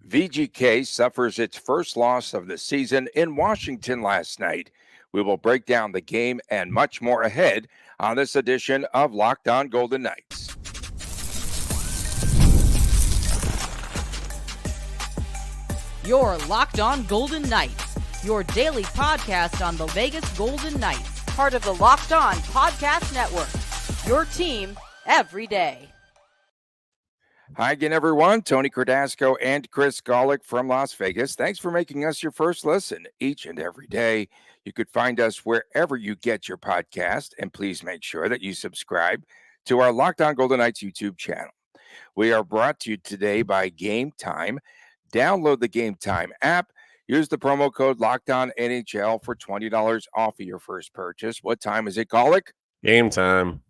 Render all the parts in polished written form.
VGK suffers its first loss of the season in Washington last night. We will break down the game and much more ahead on this edition of Locked On Golden Knights. You're Locked On Golden Knights, your daily podcast on the Vegas Golden Knights, part of the Locked On Podcast Network, your team every day. Hi again, everyone. Tony Cardasco and Chris Golick from Las Vegas. Thanks for making us your first listen each and every day. You could find us wherever you get your podcast, and please make sure that you subscribe to our Locked On Golden Knights YouTube channel. We are brought to you today by Gametime. Download the Gametime app. Use the promo code LOCKEDONNHL for $20 off of your first purchase. What time is it, Golick? Game time.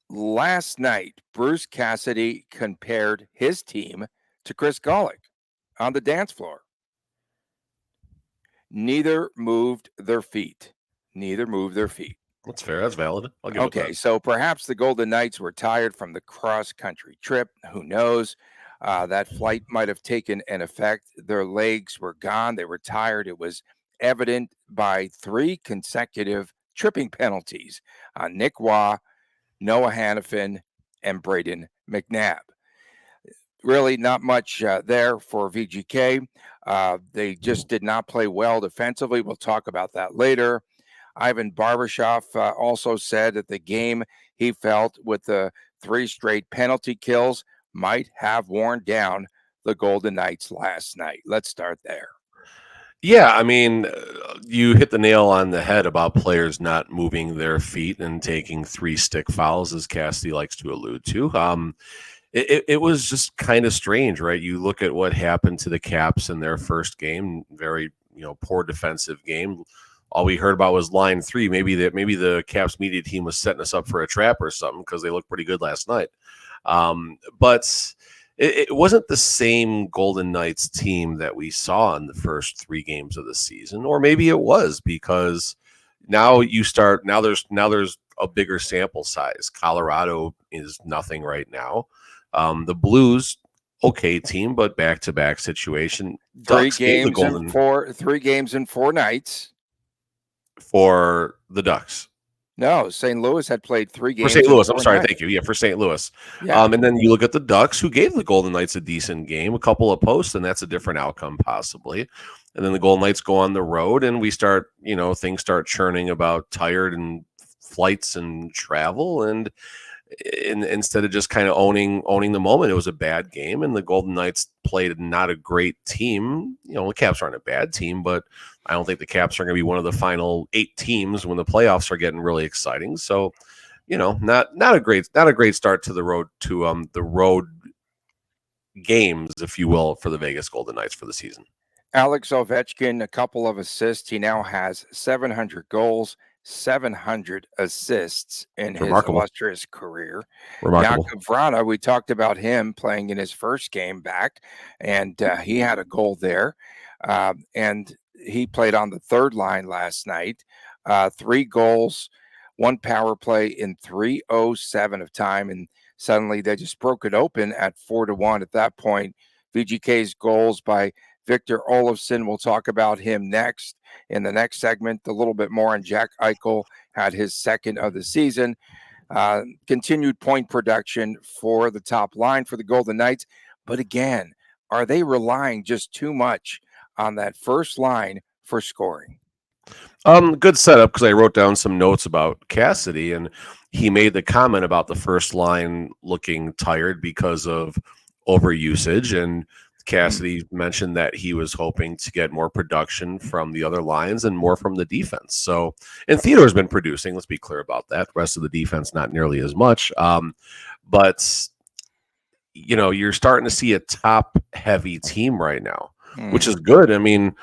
Last night, Bruce Cassidy compared his team to Chris Golick on the dance floor. Neither moved their feet. That's fair. That's valid. I'll give it that. So perhaps the Golden Knights were tired from the cross-country trip. Who knows? That flight might have taken an effect. Their legs were gone. They were tired. It was evident by 3 consecutive tripping penalties on Nick Waugh, Noah Hannafin, and Braden McNabb. Really not much there for VGK. They just did not play well defensively. We'll talk about that later. Ivan Barbashev also said that the game he felt with the 3 straight penalty kills might have worn down the Golden Knights last night. Let's start there. Yeah, I mean, you hit the nail on the head about players not moving their feet and taking 3 stick fouls, as Cassidy likes to allude to. It was just kind of strange, right? You look at what happened to the Caps in their first game, very poor defensive game. All we heard about was line 3. Maybe the Caps media team was setting us up for a trap or something because they looked pretty good last night. But it wasn't the same Golden Knights team that we saw in the first 3 games of the season, or maybe it was because now there's a bigger sample size. Colorado is nothing right now. The Blues, okay team, but back-to-back situation. 3 games in 4 nights for the Ducks. No, St. Louis had played 3 games. For St. Louis, I'm sorry, thank you. Yeah, for St. Louis. Yeah. And then you look at the Ducks, who gave the Golden Knights a decent game, a couple of posts, and that's a different outcome possibly. And then the Golden Knights go on the road, and we start, things start churning about tired and flights and travel, and instead of just kind of owning the moment, it was a bad game, and the Golden Knights played not a great team. The Caps aren't a bad team, but I don't think the Caps are going to be one of the final 8 teams when the playoffs are getting really exciting. So, not a great start to the road games, if you will, for the Vegas Golden Knights for the season. Alex Ovechkin, a couple of assists. He now has 700 goals, 700 assists in his illustrious career. Remarkable. Jakub Vrana, we talked about him playing in his first game back, and he had a goal there. And he played on the 3rd line last night. 3 goals, 1 power play in 3:07 of time, and suddenly they just broke it open at 4-1 at that point. VGK's goals by Victor Olofsson. We'll talk about him next in the next segment a little bit more. And Jack Eichel had his 2nd of the season. Continued point production for the top line for the Golden Knights. But again, are they relying just too much on that first line for scoring? Good setup, because I wrote down some notes about Cassidy, and he made the comment about the first line looking tired because of overusage, and Cassidy mentioned that he was hoping to get more production from the other lines and more from the defense. So, and Theodore's been producing, let's be clear about that. The rest of the defense, not nearly as much. But, you're starting to see a top-heavy team right now, which is good. I mean,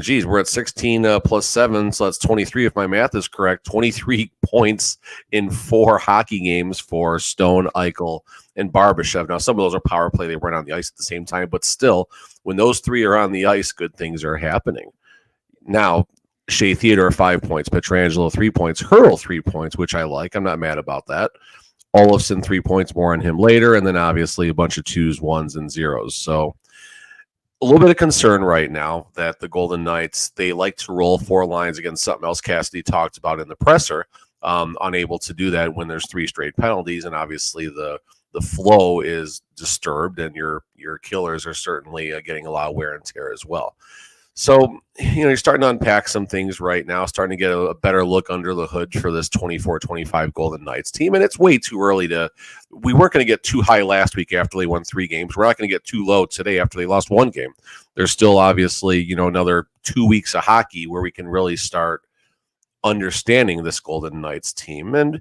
geez, we're at 16 plus 7, so that's 23 if my math is correct. 23 points in 4 hockey games for Stone, Eichel, and Barbashev. Now, some of those are power play. They weren't on the ice at the same time, but still, when those 3 are on the ice, good things are happening. Now, Shea Theodore 5 points, Pietrangelo 3 points, Hurdle 3 points, which I like. I'm not mad about that. Olofsson 3 points more on him later, and then obviously a bunch of 2s, 1s, and 0s. So a little bit of concern right now that the Golden Knights, they like to roll 4 lines against something else Cassidy talked about in the presser, unable to do that when there's 3 straight penalties, and obviously the flow is disturbed, and your killers are certainly getting a lot of wear and tear as well. So, you're starting to unpack some things right now, starting to get a better look under the hood for this 24-25 Golden Knights team. And it's way too early we weren't going to get too high last week after they won 3 games. We're not going to get too low today after they lost 1 game. There's still obviously, another 2 weeks of hockey where we can really start understanding this Golden Knights team. And,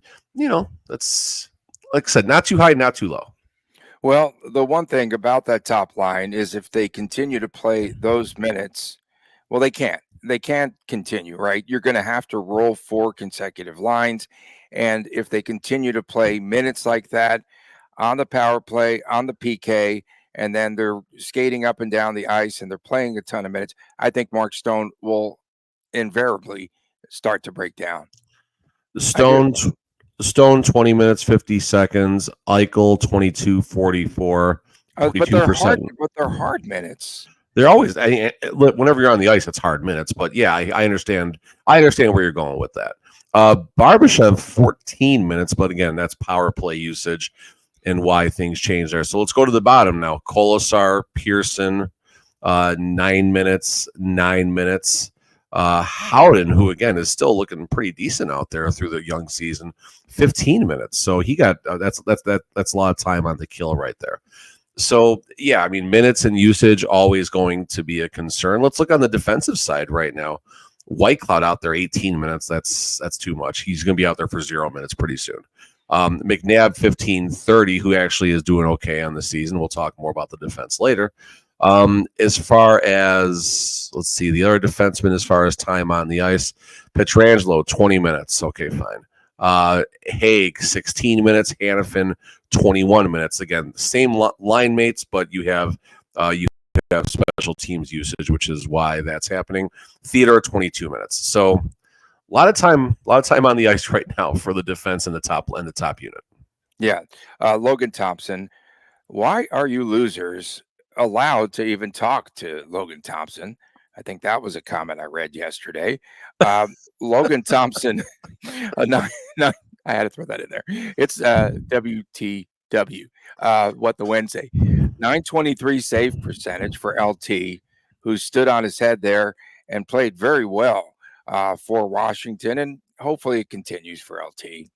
that's, like I said, not too high, not too low. Well, the one thing about that top line is if they continue to play those minutes, well, they can't. They can't continue, right? You're going to have to roll 4 consecutive lines. And if they continue to play minutes like that on the power play, on the PK, and then they're skating up and down the ice and they're playing a ton of minutes, I think Mark Stone will invariably start to break down. The Stone 20 minutes, 50 seconds. Eichel 22-44, 42%. But they're hard minutes. They're always, whenever you're on the ice, it's hard minutes. But yeah, I understand. I understand where you're going with that. Barbashev 14 minutes, but again, that's power play usage and why things change there. So let's go to the bottom now. Kolesar, Pearson, 9 minutes, 9 minutes. Howden, who again is still looking pretty decent out there through the young season, 15 minutes. So he got that's a lot of time on the kill right there. So yeah, I mean, minutes and usage always going to be a concern. Let's look on the defensive side right now. Whitecloud out there 18 minutes. That's too much. He's going to be out there for 0 minutes pretty soon. McNabb 15-30, who actually is doing okay on the season. We'll talk more about the defense later. As far as, let's see, the other defenseman as far as time on the ice, Pietrangelo 20 minutes. Okay, fine. Haig 16 minutes. Hanifin 21 minutes. Again, same line mates, but you have special teams usage, which is why that's happening. Theodore 22 minutes. So a lot of time on the ice right now for the defense and the top unit. Yeah, Logan Thompson. Why are you losers allowed to even talk to Logan Thompson? I think that was a comment I read yesterday. Logan Thompson, no, I had to throw that in there. It's WTW, what the Wednesday. 923 save percentage for LT, who stood on his head there and played very well for Washington, and hopefully it continues for LT.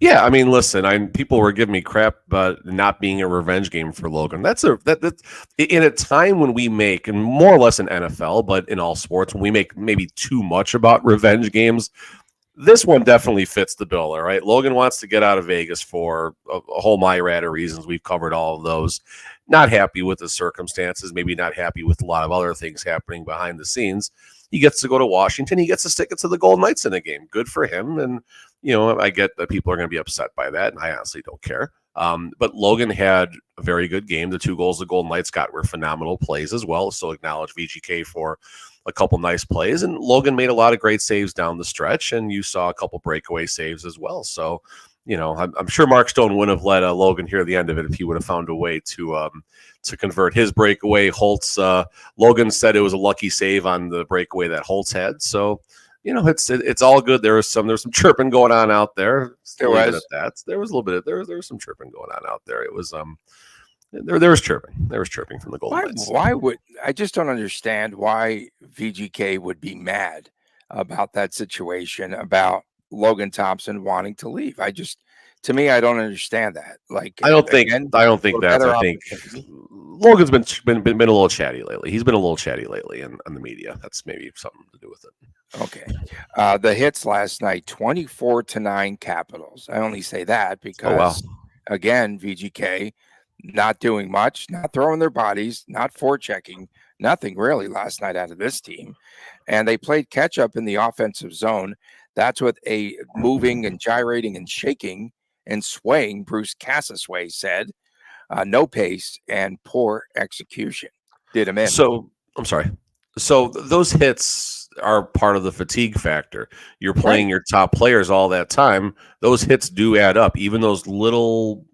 Yeah, I mean, listen, people were giving me crap about not being a revenge game for Logan. That's in a time when we make, and more or less in NFL, but in all sports, when we make maybe too much about revenge games, this one definitely fits the bill, all right? Logan wants to get out of Vegas for a whole myriad of reasons. We've covered all of those. Not happy with the circumstances, maybe not happy with a lot of other things happening behind the scenes. He gets to go to Washington. He gets to stick it to the Golden Knights in a game. Good for him. And, I get that people are going to be upset by that, and I honestly don't care. But Logan had a very good game. The 2 goals the Golden Knights got were phenomenal plays as well. So acknowledge VGK for a couple nice plays. And Logan made a lot of great saves down the stretch, and you saw a couple breakaway saves as well. So, I'm sure Mark Stone wouldn't have let Logan hear the end of it if he would have found a way to convert his breakaway. Holtz, Logan said it was a lucky save on the breakaway that Holtz had. So, it's all good. There was some chirping going on out there. There was some chirping going on out there. It was there was chirping. There was chirping from the Golden Knights. Why would I just don't understand why VGK would be mad about that situation, about Logan Thompson wanting to leave? To me, I don't understand that. I don't think that. I think Logan's been a little chatty lately. He's been a little chatty lately on the media. That's maybe something to do with it. Okay. The hits last night, 24-9 Capitals. I only say that because, again, VGK not doing much, not throwing their bodies, not forechecking, nothing really last night out of this team. And they played catch up in the offensive zone. That's what a moving and gyrating and shaking and swaying Bruce Cassasway said. No pace and poor execution did him in. So, I'm sorry. So those hits are part of the fatigue factor. You're playing Right. your top players all that time. Those hits do add up. Even those little,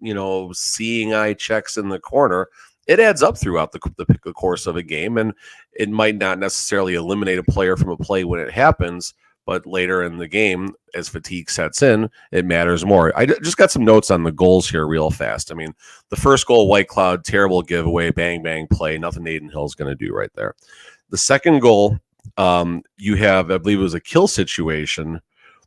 seeing eye checks in the corner, it adds up throughout the course of a game. And it might not necessarily eliminate a player from a play when it happens, but later in the game, as fatigue sets in, it matters more. I just got some notes on the goals here real fast. I mean, the first goal, White Cloud, terrible giveaway, bang, bang play. Nothing Aiden Hill's going to do right there. The second goal, you have, I believe it was a kill situation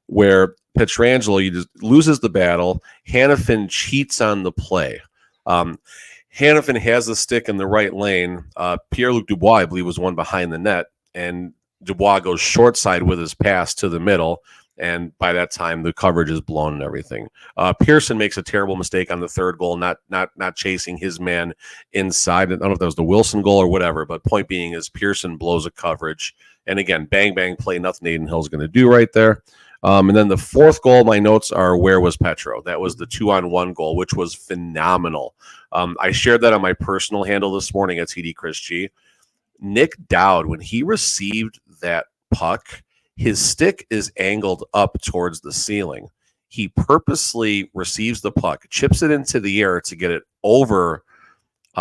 where Pietrangelo just loses the battle. Hannafin cheats on the play. Hannafin has the stick in the right lane. Pierre-Luc Dubois, I believe, was one behind the net, and Dubois goes short side with his pass to the middle, and by that time the coverage is blown and everything. Pearson makes a terrible mistake on the third goal, not chasing his man inside. I don't know if that was the Wilson goal or whatever, but point being is Pearson blows a coverage, and again, bang bang play, nothing Aiden Hill's going to do right there. And then the fourth goal, my notes are where was Petro? That was the 2-on-1 goal, which was phenomenal. I shared that on my personal handle this morning at TD Chris G. Nick Dowd, when he received that puck, his stick is angled up towards the ceiling. He purposely receives the puck, chips it into the air to get it over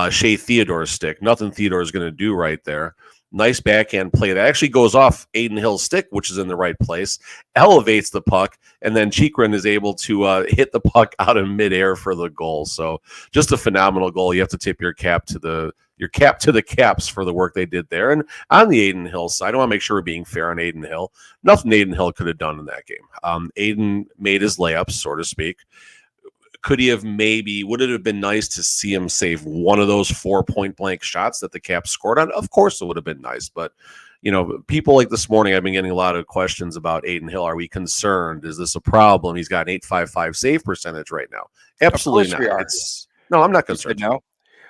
Shea Theodore's stick. Nothing Theodore is going to do right there. Nice backhand play that actually goes off Aiden Hill's stick, which is in the right place, elevates the puck, and then Chikrin is able to hit the puck out of midair for the goal. So just a phenomenal goal. You have to tip your cap to the Caps for the work they did there. And on the Aiden Hill side, I want to make sure we're being fair on Aiden Hill. Nothing Aiden Hill could have done in that game. Aiden made his layups, so to speak. Would it have been nice to see him save one of those 4 point-blank shots that the Caps scored on? Of course it would have been nice, but people like this morning, I've been getting a lot of questions about Aiden Hill. Are we concerned? Is this a problem? He's got an .855 save percentage right now. Absolutely not. No, I'm not concerned. No,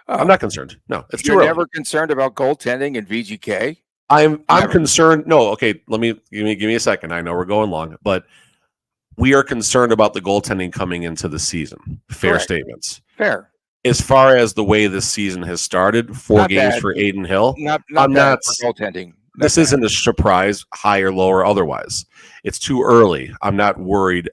I'm not concerned. No, it's too You're early. never concerned about goaltending in VGK? I'm concerned. No, okay. Give me a second. I know we're going long, but we are concerned about the goaltending coming into the season. Fair Correct. statements. Fair. As far as the way this season has started, 4 Not games bad. for Aiden Hill. I'm not for goaltending. This isn't a surprise, high or low or otherwise. It's too early. I'm not worried.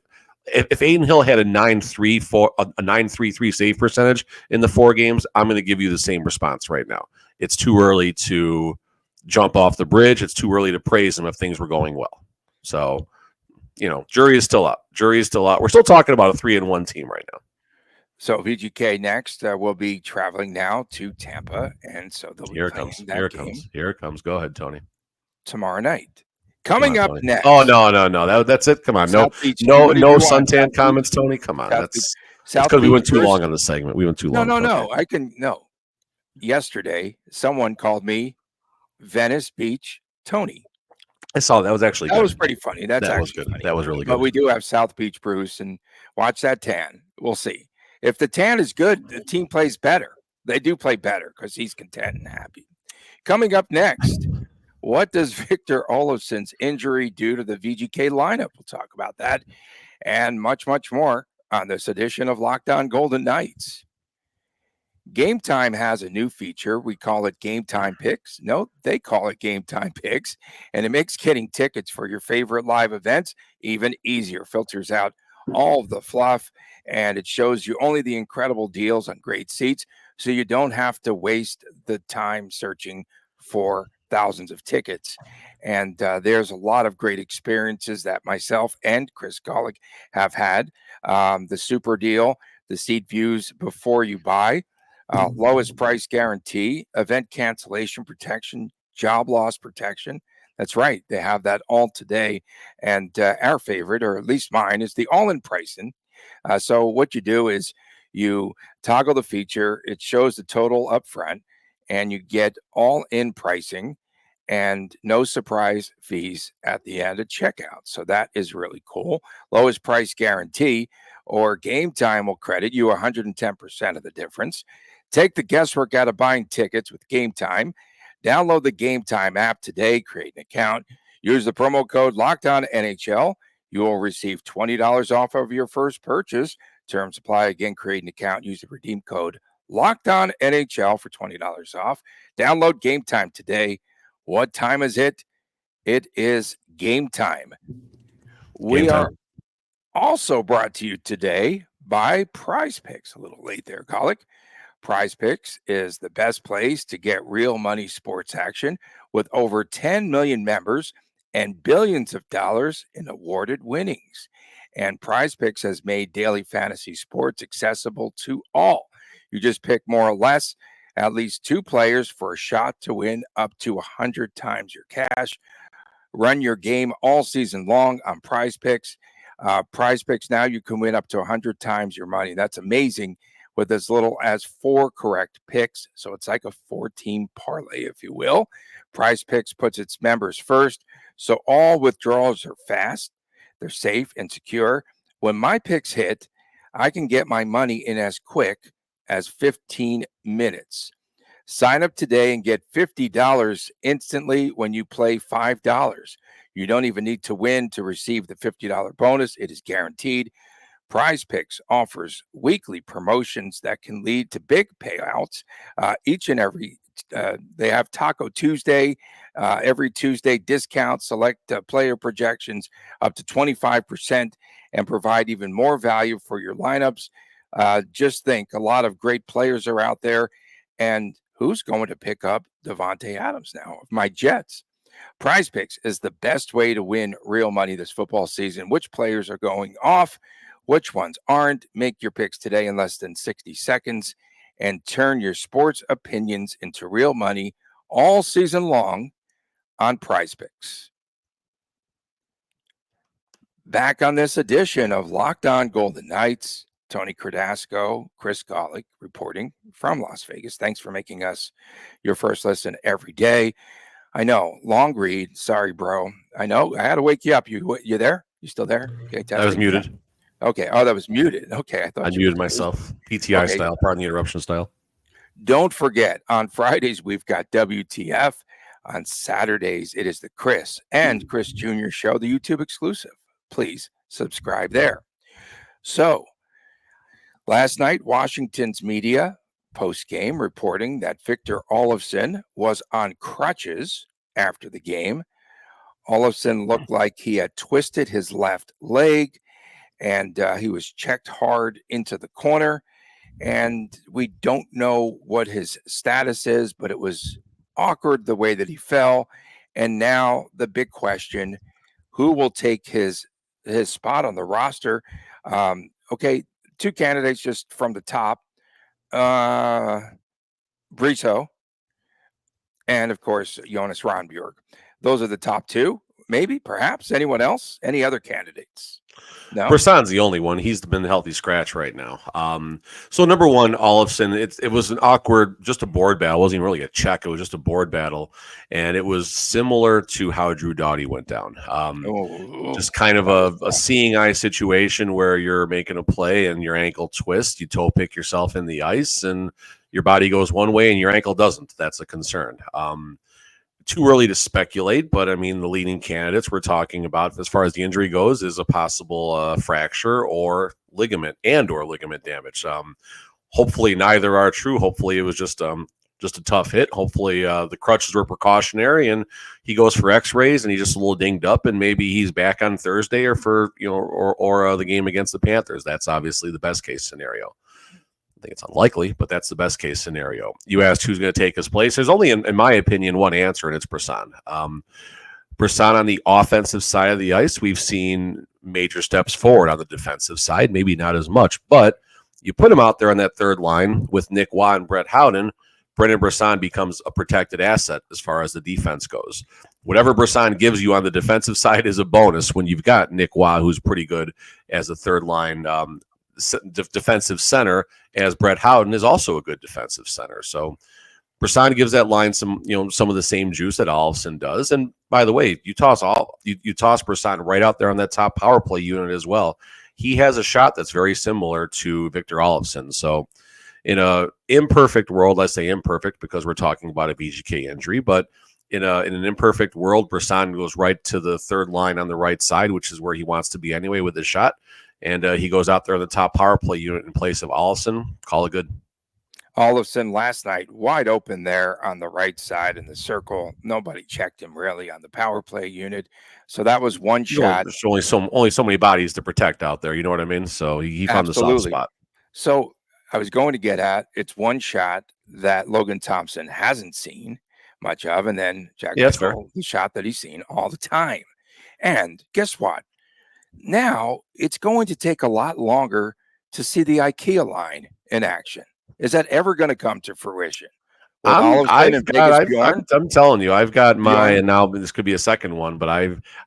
If Aiden Hill had a 9.33 save percentage in the 4 games, I'm going to give you the same response right now. It's too early to jump off the bridge. It's too early to praise him if things were going well. So, jury is still out. We're still talking about a 3-1 team right now. So VGK next will be traveling now to Tampa, and so they'll be playing that game. Here it comes. Go ahead, Tony. Tomorrow night. Coming up next. Oh no. That's it. Come on. No suntan comments, Tony. Come on. That's because we went too long on the segment. We went too long. No. Yesterday, someone called me Venice Beach Tony. I saw that was actually good. Was pretty funny. That was good. Funny. That was really good. But we do have South Beach Bruce, and watch that tan. We'll see. If the tan is good, the team plays better. They do play better because he's content and happy. Coming up next, what does Victor Olofsson's injury do to the VGK lineup? We'll talk about that and much, much more on this edition of Locked On Golden Knights. Gametime has a new feature. We call it Gametime Picks. No, they call it Gametime Picks, and it makes getting tickets for your favorite live events even easier. Filters out all of the fluff, and it shows you only the incredible deals on great seats, so you don't have to waste the time searching for thousands of tickets. And there's a lot of great experiences that myself and Chris Golick have had. The super deal, the seat views before you buy, lowest price guarantee, event cancellation protection, job loss protection. That's right. They have that all today. And our favorite, or at least mine, is the all-in pricing. So what you do is you toggle the feature. It shows the total up front, and you get all-in pricing and no surprise fees at the end of checkout. So that is really cool. Lowest price guarantee, or Gametime will credit you 110% of the difference. Take the guesswork out of buying tickets with Gametime. Download the Gametime app today, create an account, use the promo code LOCKEDONNHL. You will receive $20 off of your first purchase. Terms apply. Again, create an account, use the redeem code LOCKEDONNHL for $20 off. Download Gametime today. What time is it? It is game time. We Game time. are also brought to you today by PrizePicks. A little late there, Colic. PrizePicks is the best place to get real money sports action with over 10 million members and billions of dollars in awarded winnings. And PrizePicks has made daily fantasy sports accessible to all. You just pick more or less, at least 2 players for a shot to win up to 100 times your cash. Run your game all season long on PrizePicks. PrizePicks now you can win up to 100 times your money. That's amazing with as little as 4 correct picks. So it's like a 4-team parlay, if you will. PrizePicks puts its members first, so all withdrawals are fast, they're safe and secure. When my picks hit, I can get my money in as quick as 15 minutes. Sign up today and get $50 instantly when you play $5. You don't even need to win to receive the $50 bonus. It is guaranteed. PrizePicks offers weekly promotions that can lead to big payouts each and every. They have Taco Tuesday, every Tuesday discount, select player projections up to 25% and provide even more value for your lineups. Just think, a lot of great players are out there, and who's going to pick up Devontae Adams now of my Jets? PrizePicks is the best way to win real money this football season. Which players are going off? Which ones aren't? Make your picks today in less than 60 seconds and turn your sports opinions into real money all season long on PrizePicks. Back on this edition of Locked On Golden Knights, Tony Cardasco, Chris Golick reporting from Las Vegas. Thanks for making us your first listen every day. I know, long read. Sorry, bro. I know. I had to wake you up. You there? You still there? Okay, I was muted. Okay. Oh, that was muted. Okay. I thought I muted myself. PTI style, pardon the interruption style. Don't forget, on Fridays, we've got WTF. On Saturdays, it is the Chris and Chris Jr. show, the YouTube exclusive. Please subscribe there. So, last night, Washington's media post-game reporting that Victor Olofsson was on crutches after the game. Olofsson looked like he had twisted his left leg, and he was checked hard into the corner. And we don't know what his status is, but it was awkward the way that he fell. And now the big question, who will take his spot on the roster? Okay, 2 candidates just from the top. Brito and, of course, Jonas Ronbjörg. Those are the top 2. Maybe, perhaps. Anyone else? Any other candidates? No. Brisson's the only one. He's been the healthy scratch right now. So number one, Olofsson, it was an awkward, just a board battle. It wasn't even really a check. It was just a board battle. And it was similar to how Drew Doughty went down. Just kind of a seeing eye situation where you're making a play and your ankle twists, you toe pick yourself in the ice and your body goes one way and your ankle doesn't. That's a concern. Too early to speculate, but I mean, the leading candidates we're talking about as far as the injury goes is a possible fracture or ligament damage. Hopefully neither are true. Hopefully it was just a tough hit. Hopefully the crutches were precautionary and he goes for x-rays and he's just a little dinged up and maybe he's back on Thursday or for, or the game against the Panthers. That's obviously the best case scenario. I think it's unlikely, but that's the best case scenario. You asked who's going to take his place. There's only, in my opinion, one answer, and it's Brisson. Brisson on the offensive side of the ice, we've seen major steps forward. On the defensive side, maybe not as much, but you put him out there on that third line with Nick Waugh and Brett Howden, Brendan Brisson becomes a protected asset as far as the defense goes. Whatever Brisson gives you on the defensive side is a bonus when you've got Nick Waugh, who's pretty good as a third line defensive center, as Brett Howden is also a good defensive center. So Brisson gives that line some of the same juice that Olofsson does. And by the way, you toss Brisson right out there on that top power play unit as well. He has a shot that's very similar to Victor Olofsson. So in a imperfect world, I say imperfect because we're talking about a VGK injury, but in an imperfect world, Brisson goes right to the third line on the right side, which is where he wants to be anyway with his shot. And he goes out there on the top power play unit in place of Olofsson. Call it good. Olofsson last night, wide open there on the right side in the circle. Nobody checked him really on the power play unit. So that was one shot. There's only so many bodies to protect out there. You know what I mean? So he found the soft Absolutely. spot. So I was going to get at it's one shot that Logan Thompson hasn't seen much of, and then Jack Yeah, that's fair. Eichel, the shot that he's seen all the time. And guess what? Now it's going to take a lot longer to see the IKEA line in action. Is that ever going to come to fruition? With Olofsson and Vegas Bjorn? I'm telling you, I've got my, Bjorn? and now this could be a second one, but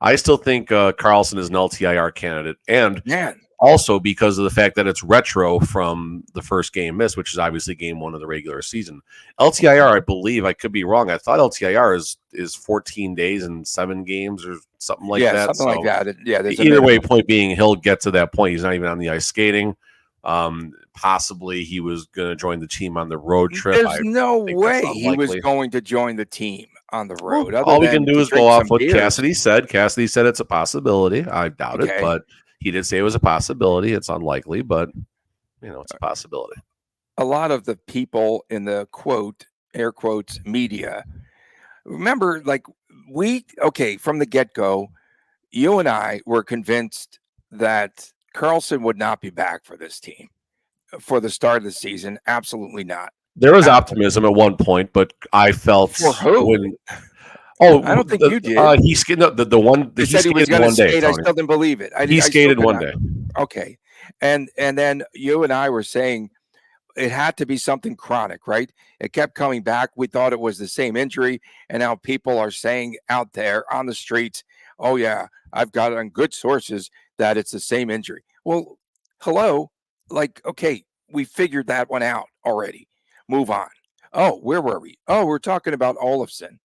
I still think Carlson is an LTIR candidate, and Man, also because of the fact that it's retro from the first game missed, which is obviously game one of the regular season. LTIR, I believe, I could be wrong. I thought LTIR is 14 days and 7 games or something like yeah, that. something like that. Yeah, there's a Either way, minimum. point being, he'll get to that point. He's not even on the ice skating. Possibly he was going to join the team on the road trip. There's no way he was unlikely. going to join the team on the road. Well, all we can do is go off what beers. Cassidy said. Cassidy said it's a possibility. I doubt it, but he did say it was a possibility. It's unlikely, but it's a possibility. A lot of the people in the quote, air quotes, media, remember, like from the get-go, you and I were convinced that Carlson would not be back for this team for the start of the season. Absolutely not. There was optimism at one point, but I felt for who? I don't think you did. He skated the one. He said he was going to skate. I still didn't believe it. He skated one day. Okay, and then you and I were saying it had to be something chronic, right? It kept coming back. We thought it was the same injury, and now people are saying out there on the streets, "Oh yeah, I've got it on good sources that it's the same injury." Well, hello, okay, we figured that one out already. Move on. Oh, where were we? Oh, we're talking about Olofsson.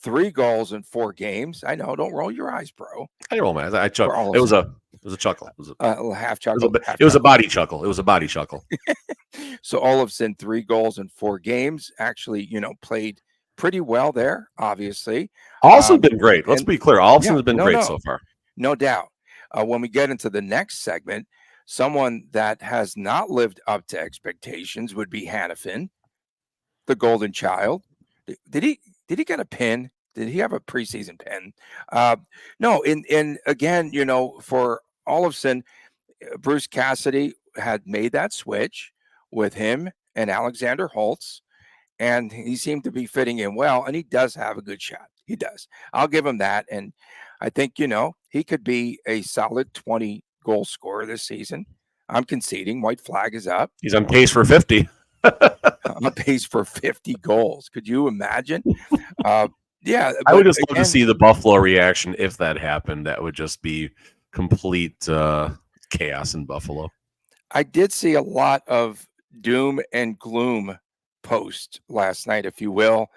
3 goals in 4 games. I know. Don't roll your eyes, bro. I roll my eyes. I chuckled. It was a chuckle. It was a little half chuckle. It was a body chuckle. It was a body chuckle. So Olofsson, 3 goals in 4 games. Actually, played pretty well there. Obviously, Olofsson's been great. Let's be clear. Olofsson's been great so far. No doubt. When we get into the next segment, someone that has not lived up to expectations would be Hannafin, the golden child. Did he get a pin? Did he have a preseason pin? No. And again, for Olofsson, Bruce Cassidy had made that switch with him and Alexander Holtz, and he seemed to be fitting in well. And he does have a good shot. He does. I'll give him that. And I think he could be a solid 20 goal scorer this season. I'm conceding. White flag is up. He's on pace for 50. On pace for 50 goals. Could you imagine? Yeah. I would just love to see the Buffalo reaction if that happened. That would just be complete chaos in Buffalo. I did see a lot of doom and gloom posts last night, if you will.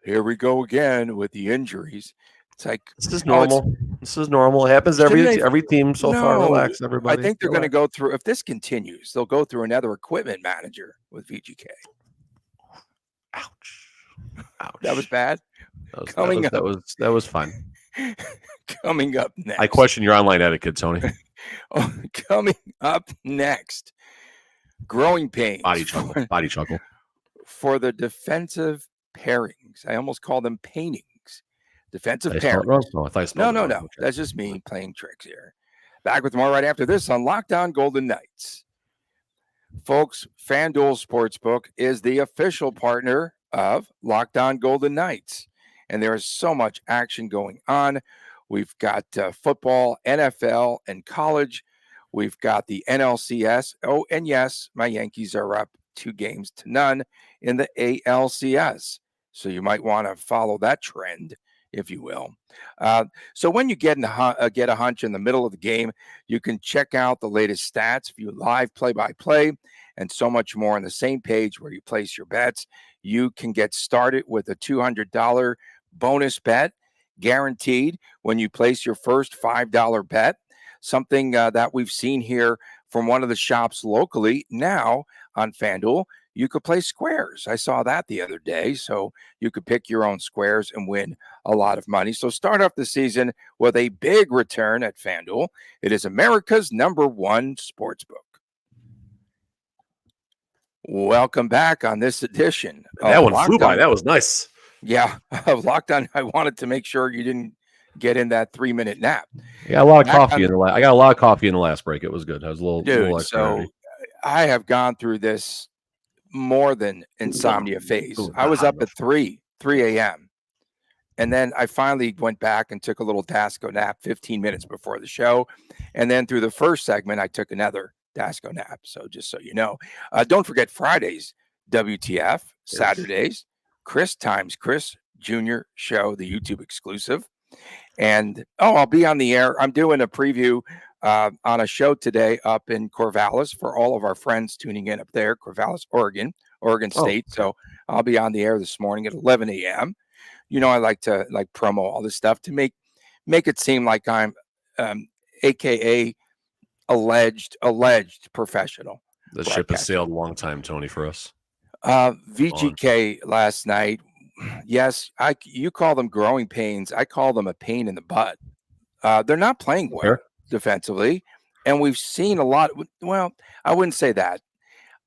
Here we go again with the injuries. It's like this is normal. This is normal. It happens to every team so far. Relax, everybody. I think they're going to go through. If this continues, they'll go through another equipment manager with VGK. Ouch! That was bad. That was fun. Coming up next, I question your online etiquette, Tony. Coming up next, growing pains. Body chuckle. For the defensive pairings. I almost call them paintings. Defensive pairings. No. That's just me playing tricks here. Back with more right after this on Locked On Golden Knights. Folks, FanDuel Sportsbook is the official partner of Locked On Golden Knights. And there is so much action going on. We've got football, NFL, and college. We've got the NLCS. Oh, and yes, my Yankees are up 2-0 in the ALCS. So you might want to follow that trend, if you will. So when you get a hunch in the middle of the game, you can check out the latest stats, view live play-by-play, and so much more on the same page where you place your bets. You can get started with a $200 bonus bet guaranteed when you place your first $5 bet, something that we've seen here from one of the shops locally. Now on FanDuel, you could play squares. I saw that the other day. So you could pick your own squares and win a lot of money. So start off the season with a big return at FanDuel. It is America's #1 sportsbook. Welcome back on this edition That of one flew Locked by. On. That was nice. Yeah, of Locked On. I wanted to make sure you didn't get in that 3-minute nap. I got a lot of Back coffee on- I got a lot of coffee in the last break. It was good. I was a little Dude, extra so energy. I have gone through this more than insomnia phase. I was up at 3 a.m. And then I finally went back and took a little Dasco nap 15 minutes before the show. And then through the first segment, I took another Dasco nap. So just so you know, don't forget Fridays, WTF, Saturdays, Chris times Chris Jr. show, the YouTube exclusive. And I'll be on the air. I'm doing a preview on a show today up in Corvallis for all of our friends tuning in up there, Corvallis, Oregon State. Okay. So I'll be on the air this morning at 11 a.m. You know, I like to promo all this stuff to make it seem like I'm AKA alleged professional. The ship has sailed a long time, Tony, for us. VGK last night. Yes, you call them growing pains. I call them a pain in the butt. They're not playing well defensively, and we've seen a lot. Well, I wouldn't say that.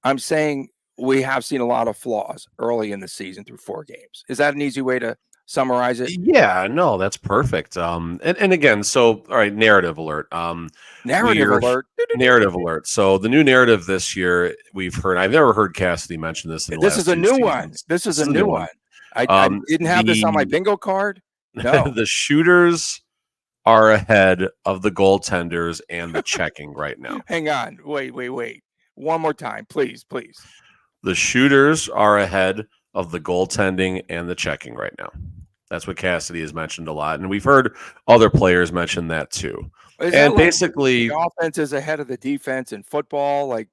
I'm saying we have seen a lot of flaws early in the season through 4 games. Is that an easy way to summarize it? Yeah, no, that's perfect. And again, so all right, narrative alert. Narrative alert. So the new narrative this year, we've heard. I've never heard Cassidy mention this. This is a new one. This is a new one. I didn't have this on my bingo card. No, the shooters are ahead of the goaltenders and the checking right now. Hang on. Wait. One more time, please. The shooters are ahead of the goaltending and the checking right now. That's what Cassidy has mentioned a lot. And we've heard other players mention that too. And basically, the offense is ahead of the defense in football. Like,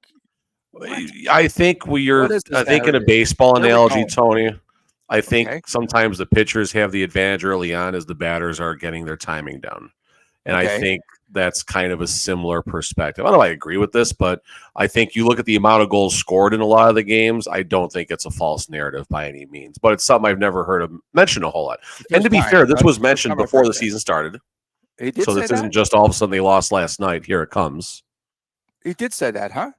I think I think in a baseball analogy, Tony, I think sometimes the pitchers have the advantage early on as the batters are getting their timing down. And I think that's kind of a similar perspective. I don't know if I agree with this, but I think you look at the amount of goals scored in a lot of the games, I don't think it's a false narrative by any means. But it's something I've never heard of mentioned a whole lot. And to be fair, this was mentioned before the season started. So this isn't just all of a sudden they lost last night. Here it comes. He did say that, huh?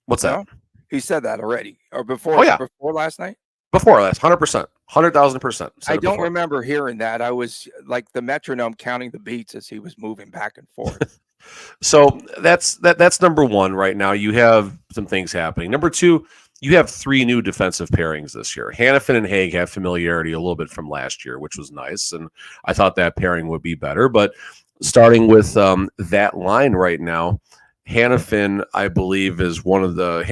What's that? He said that already. Or before before last night? Before last, 100%, 100,000%. I don't remember hearing that. I was like the metronome counting the beats as he was moving back and forth. So that's number one right now. You have some things happening. Number two, you have 3 new defensive pairings this year. Hannafin and Haig have familiarity a little bit from last year, which was nice. And I thought that pairing would be better. But starting with that line right now, Hannafin, I believe, is one of the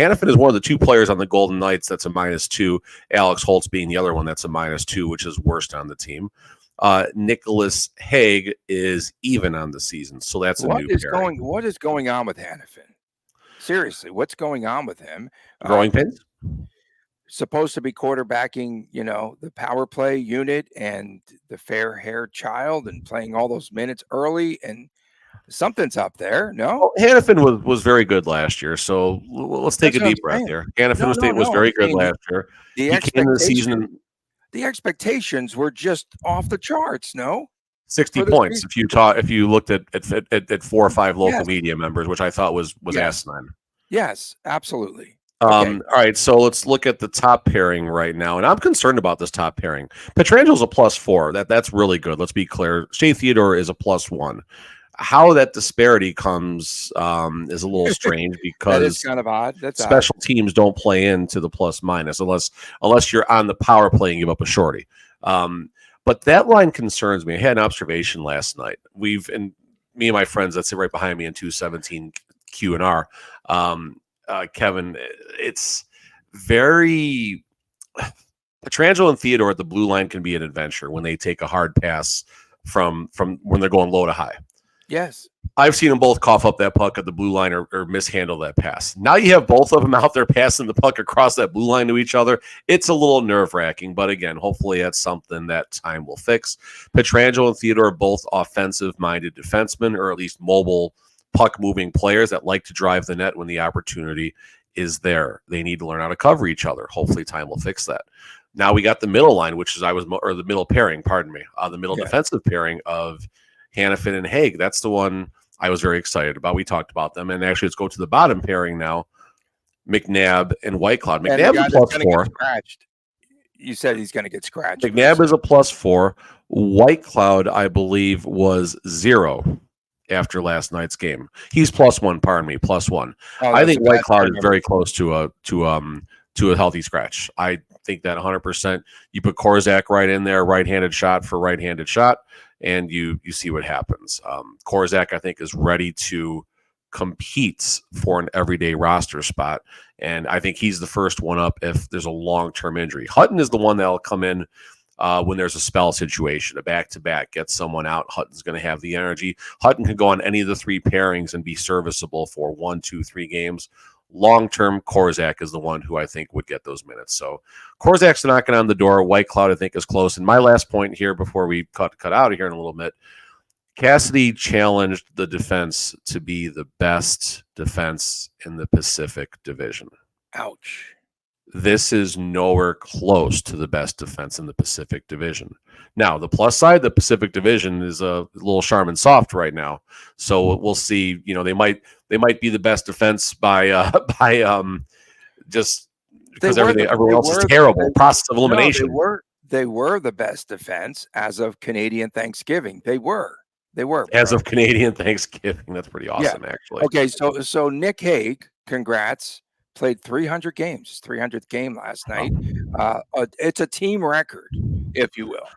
2 players on the Golden Knights that's a -2. Alex Holtz being the other one that's a -2, which is worst on the team. Nicholas Haig is even on the season, so that's a new pairing. What is going on with Hannafin? Seriously, what's going on with him? Growing pains? Supposed to be quarterbacking, the power play unit and the fair-haired child and playing all those minutes early, and something's up there. No, well, Hannafin was very good last year, so let's take a deep breath here. Hannafin was very good last year. The expectations were just off the charts. No, 60 points. If you looked at 4 or 5 local media members, which I thought was asinine. Yes, absolutely. All right, so let's look at the top pairing right now, and I'm concerned about this top pairing. Pietrangelo's a +4. That's really good. Let's be clear. Shea Theodore is a +1. How that disparity comes is a little strange because that is kind of odd. That's special teams don't play into the plus-minus unless you're on the power play and give up a shorty. But that line concerns me. I had an observation last night. Me and my friends that sit right behind me in 217 Q&R, Kevin, it's very Pietrangelo and Theodore at the blue line can be an adventure when they take a hard pass from when they're going low to high. Yes. I've seen them both cough up that puck at the blue line or mishandle that pass. Now you have both of them out there passing the puck across that blue line to each other. It's a little nerve-wracking, but again, hopefully that's something that time will fix. Pietrangelo and Theodore are both offensive-minded defensemen, or at least mobile puck-moving players that like to drive the net when the opportunity is there. They need to learn how to cover each other. Hopefully time will fix that. Now we got the middle line, the middle pairing, the middle defensive pairing of Hannafin and Haig. That's the one I was very excited about. We talked about them. And actually, let's go to the bottom pairing now. McNabb, and Whitecloud. And the McNabb's guy a that's plus going to 4. get scratched. You said he's going to get scratched. McNabb is a plus 4. Whitecloud, I believe, was 0 after last night's game. He's plus 1. Pardon me, plus 1. I think Whitecloud is very close to a healthy scratch. I think that 100%. You put Korzak right in there, right-handed shot for right-handed shot, and you see what happens. Korzak, I think, is ready to compete for an everyday roster spot, and I think he's the first one up if there's a long-term injury. Hutton is the one that'll come in when there's a spell situation, a back-to-back, get someone out. Hutton's going to have the energy. Hutton can go on any of the 3 pairings and be serviceable for 1, 2, 3 games. Long-term, Korzak is the one who I think would get those minutes. So Korzak's knocking on the door. Whitecloud, I think, is close. And my last point here before we cut out of here in a little bit, Cassidy challenged the defense to be the best defense in the Pacific Division. Ouch. This is nowhere close to the best defense in the Pacific Division. Now, the plus side, the Pacific Division is a little Charmin soft right now. So we'll see. You know, they might be the best defense by just because everyone else is terrible. Process of elimination. No, they were the best defense as of Canadian Thanksgiving. They were as of Canadian Thanksgiving. That's pretty awesome, actually. Okay, so Nick Hague, congrats. Played 300 games, 300th game last night. It's a team record, if you will.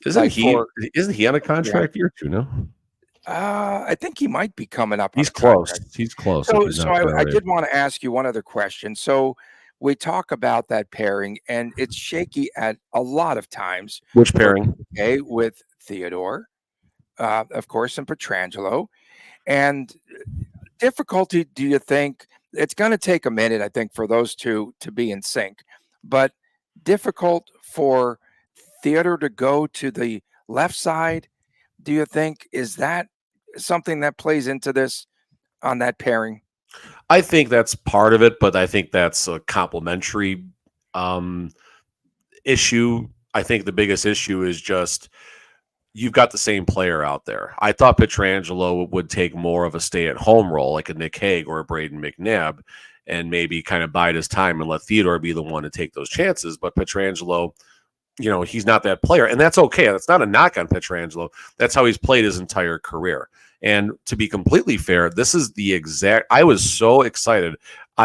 Isn't he on a contract year too? No. I think he might be coming up. He's close. He's close. So I did want to ask you one other question. So we talk about that pairing, and it's shaky at a lot of times. Which pairing? Okay, with Theodore, of course, and Pietrangelo. And difficulty, do you think? It's going to take a minute, I think, for those two to be in sync. But difficult for Theodore to go to the left side, do you think? Is that something that plays into this on that pairing? I think that's part of it, but I think that's a complementary issue. I think the biggest issue is just you've got the same player out there. I thought Pietrangelo would take more of a stay-at-home role, like a Nick Hague or a Braden McNabb, and maybe kind of bide his time and let Theodore be the one to take those chances. But Pietrangelo, you know, he's not that player, and that's okay. That's not a knock on Pietrangelo. That's how he's played his entire career. And to be completely fair, this is the exact – I was so excited.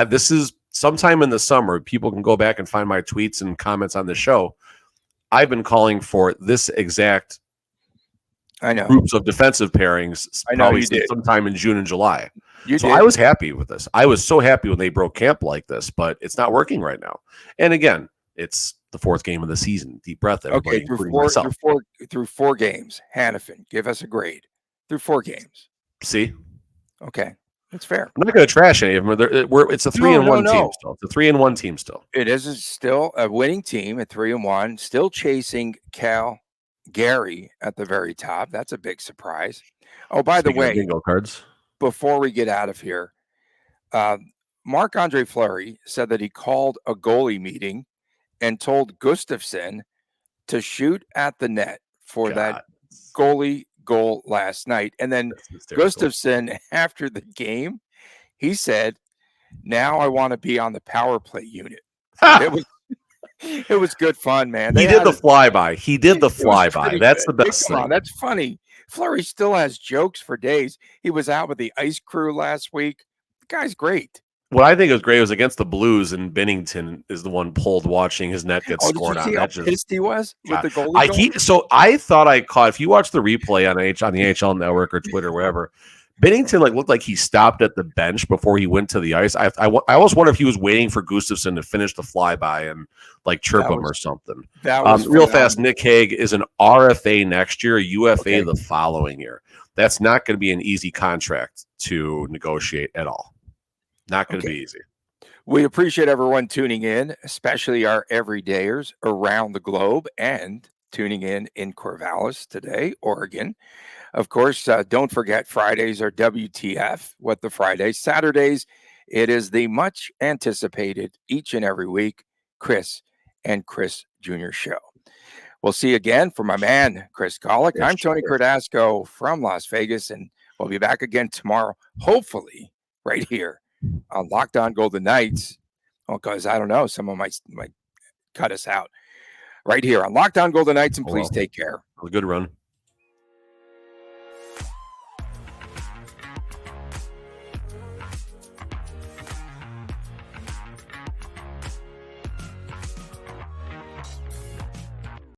This is sometime in the summer. People can go back and find my tweets and comments on the show. I've been calling for this exact – groups of defensive pairings probably sometime in June and July. I was happy with this. I was so happy when they broke camp like this, but it's not working right now. And again, it's the 4th game of the season. Deep breath, everybody. Okay, through 4 games. Hannafin, give us a grade. Through 4 games. See? Okay, that's fair. I'm not going to trash any of them. It's a 3-1 team still. It's a 3-1 team still. It is still a winning team at 3-1, still chasing Gary at the very top. That's a big surprise. Oh, by the way, bingo cards. Before we get out of here, Marc-Andre Fleury said that he called a goalie meeting and told Gustafsson to shoot at the net for that goalie goal last night. And then Gustafsson, after the game, he said, "Now I want to be on the power play unit." It was good fun, man. He did the flyby. That's the best thing. That's funny. Fleury still has jokes for days. He was out with the ice crew last week. The guy's great. What I think was great was against the Blues, and Bennington is the one pulled watching his net get scored on. How pissed he was with the goalie? So I thought I caught, if you watch the replay on the NHL Network or Twitter, wherever, Bennington looked like he stopped at the bench before he went to the ice. I always wonder if he was waiting for Gustafsson to finish the flyby and chirp him or something. Real fast, Nick Hague is an RFA next year, a UFA the following year. That's not going to be an easy contract to negotiate at all. Not going to be easy. We appreciate everyone tuning in, especially our everydayers around the globe and tuning in Corvallis today, Oregon. Of course, don't forget Fridays are WTF, What the Fridays. Saturdays, it is the much anticipated each and every week Chris and Chris Jr. show. We'll see you again for my man, Chris Golick. I'm Tony Cardasco from Las Vegas, and we'll be back again tomorrow, hopefully right here on Locked On Golden Knights. Well, because I don't know, someone might cut us out right here on Locked On Golden Knights, and please take care. A good run.